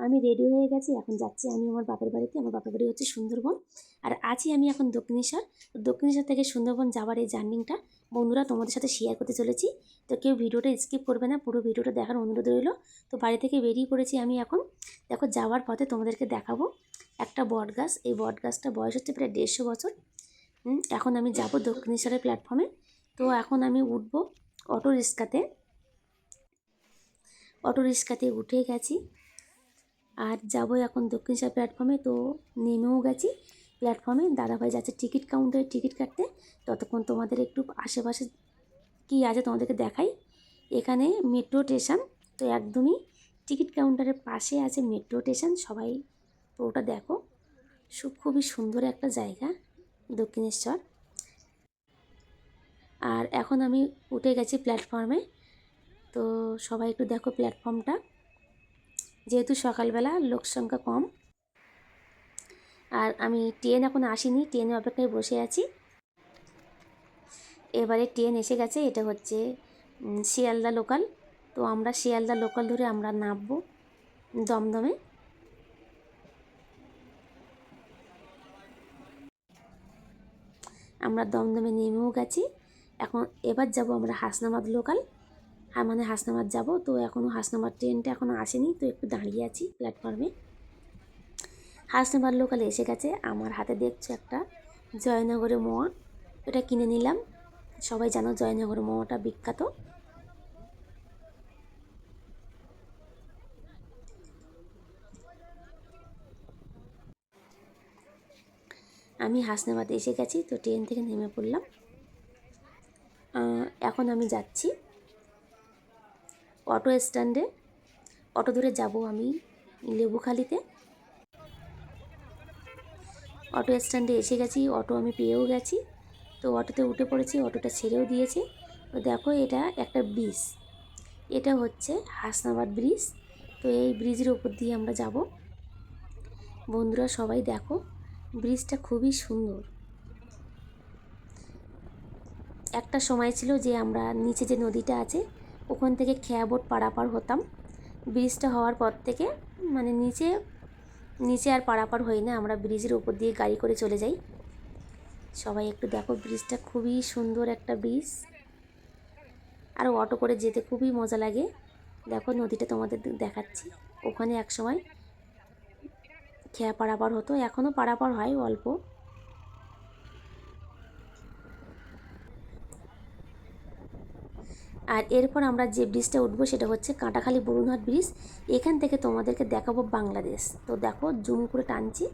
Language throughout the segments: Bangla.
আমি রেডি হয়ে গেছি, এখন যাচ্ছি আমি আমার বাপের বাড়িতে। আমার বাপের বাড়ি হচ্ছে সুন্দরবন, আর আছি আমি এখন দক্ষিণেশ্বর। দক্ষিণেশ্বর থেকে সুন্দরবন যাওয়ার এই জার্নিটা বন্ধুরা তোমাদের সাথে শেয়ার করতে চলেছি। তো কেউ ভিডিওটা স্কিপ করবে না, পুরো ভিডিওটা দেখার অনুরোধ রইল। তো বাড়ি থেকে বেরিয়ে পড়েছি আমি এখন। দেখো যাওয়ার পথে তোমাদেরকে দেখাবো একটা বট গাছ। এই বট গাছটা বয়স হচ্ছে প্রায় 150 বছর। এখন আমি যাব দক্ষিণেশ্বরের প্ল্যাটফর্মে। তো এখন আমি উঠব অটো রিক্সাতে উঠে গেছি, আর যাবো এখন দক্ষিণেশ্বর প্ল্যাটফর্মে। তো নেমেও গেছি প্ল্যাটফর্মে, দাদাভাই যাচ্ছে টিকিট কাউন্টারে টিকিট কাটতে। ততক্ষণ তোমাদের একটু আশেপাশে কী আছে তোমাদেরকে দেখাই। এখানে মেট্রো স্টেশন, তো একদমই টিকিট কাউন্টারের পাশে আছে মেট্রো স্টেশন। সবাই পুরোটা দেখো, খুবই সুন্দর একটা জায়গা দক্ষিণেশ্বর। আর এখন আমি উঠে গেছি প্ল্যাটফর্মে। তো সবাই একটু দেখো প্ল্যাটফর্মটা, যেহেতু সকালবেলা লোক সংখ্যা কম। আর আমি ট্রেন এখন আসিনি, ট্রেনের অপেক্ষায় বসে আছি। এবারে ট্রেন এসে গেছে, এটা হচ্ছে শিয়ালদা লোকাল। তো আমরা শিয়ালদা লোকাল ধরে আমরা নামবো দমদমে। আমরা দমদমে নেমেও গেছি। এবার যাব আমরা হাসনাবাদ লোকাল, মানে হাসনাবাদ যাব। তো এখনও হাসনাবাদ ট্রেনটা এখনও আসেনি, তো একটু দাঁড়িয়ে আছি প্ল্যাটফর্মে। হাসনাবাদ লোকালে এসে গেছে। আমার হাতে দেখছো একটা জয়নগরের মোয়া, এটা কিনে নিলাম। সবাই জানো জয়নগরের মোয়াটা বিখ্যাত। আমি হাসনাবাদ এসে গেছি, তো ট্রেন থেকে নেমে পড়লাম। এখন আমি যাচ্ছি অটো স্ট্যান্ডে, অটো ধরে যাব আমি লেবুখালিতে। অটো স্ট্যান্ডে এসে গেছি, অটো আমি পেয়েও গেছি। তো অটোতে উঠে পড়েছি, অটোটা ছেড়েও দিয়েছে। তো দেখো এটা একটা ব্রিজ, এটা হচ্ছে হাসনাবাদ ব্রিজ। তো এই ব্রিজের ওপর দিয়ে আমরা যাব। বন্ধুরা সবাই দেখো, ব্রিজটা খুবই সুন্দর। একটা সময় ছিল যে আমরা নিচে যে নদীটা আছে ওখান থেকে খেয়া বোট পারাপার হতাম। ব্রিজটা হওয়ার পর থেকে মানে নিচে আর পারাপার হই না, আমরা ব্রিজের উপর দিয়ে গাড়ি করে চলে যাই। সবাই একটু দেখো, ব্রিজটা খুবই সুন্দর একটা ব্রিজ, আর অটো করে যেতে খুবই মজা লাগে। দেখো নদীটা তোমাদের দেখাচ্ছি, ওখানে এক সময় খেয়া পারাপার হতো, এখনও পারাপার হয় অল্প। আর এরপর আমরা যে ব্রিজটা উঠবো সেটা হচ্ছে কাঁটাখালী বরুণহাট ব্রিজ। এখান থেকে তোমাদেরকে দেখাবো বাংলাদেশ। তো দেখো জুম করে টানছি,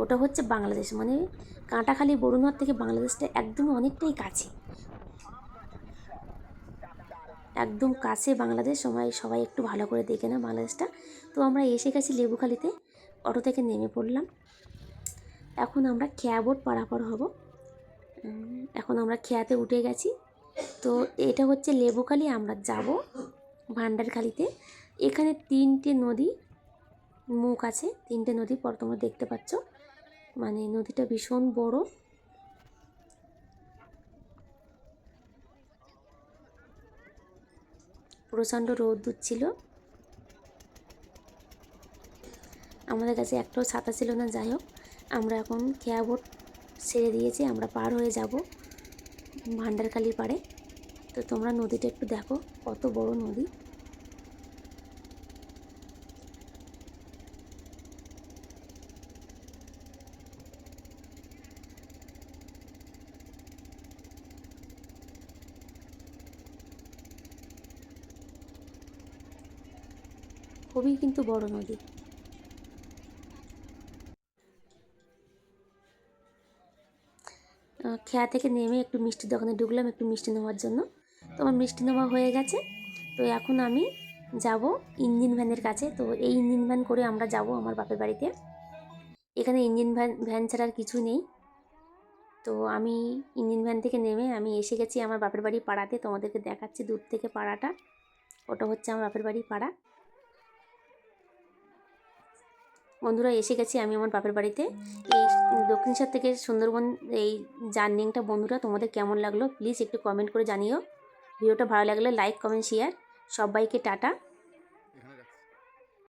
ওটা হচ্ছে বাংলাদেশ, মানে কাঁটাখালী বরুণহাট থেকে বাংলাদেশটা একদমই অনেকটাই কাছে, একদম কাছে বাংলাদেশ। সবাই একটু ভালো করে দেখে না বাংলাদেশটা। তো আমরা এসে গেছি লেবুখালিতে, অটো থেকে নেমে পড়লাম। এখন আমরা খেয়া বোট পারাপার হব। এখন আমরা খেয়াতে উঠে গেছি। তো এটা হচ্ছে লেবুখালি, আমরা যাব ভান্ডারখালিতে। এখানে 3টে নদী মুখ আছে, 3টে নদী পর তোমরা দেখতে পাচ্ছ, মানে নদীটা ভীষণ বড়। প্রচণ্ড রোদ্দুর ছিল, আমাদের কাছে একটাও ছাতা ছিল না। যাই হোক, আমরা এখন খেয়া বোট ছেড়ে দিয়েছি, আমরা পার হয়ে যাব ভান্ডারখালি পাড়ে। তো তোমরা নদীটা একটু দেখো, কত বড় নদী। খুবই কিন্তু বড় নদী। খেয়া থেকে নেমে একটু মিষ্টির দোকানে ঢুকলাম একটু মিষ্টি নেওয়ার জন্য। তো আমার মিষ্টি নেওয়া হয়ে গেছে। তো এখন আমি যাব ইঞ্জিন ভ্যানের কাছে। তো এই ইঞ্জিন ভ্যান করে আমরা যাব আমার বাপের বাড়িতে। এখানে ইঞ্জিন ভ্যান ছাড়া আর কিছু নেই। তো আমি ইঞ্জিন ভ্যান থেকে নেমে আমি এসে গেছি আমার বাপের বাড়ি পাড়াতে। তোমাদেরকে দেখাচ্ছি দূর থেকে পাড়াটা, ওটা হচ্ছে আমার বাপের বাড়ি পাড়া। বন্ধুরা এসে গেছি আমি আমার বাপের বাড়িতে। এই দক্ষিণেশ্বর থেকে সুন্দরবন এই জার্নিটা বন্ধুরা তোমাদের কেমন লাগলো প্লিজ একটু কমেন্ট করে জানিও। ভিডিওটা ভালো লাগলে লাইক কমেন্ট শেয়ার। সবাইকে টাটা।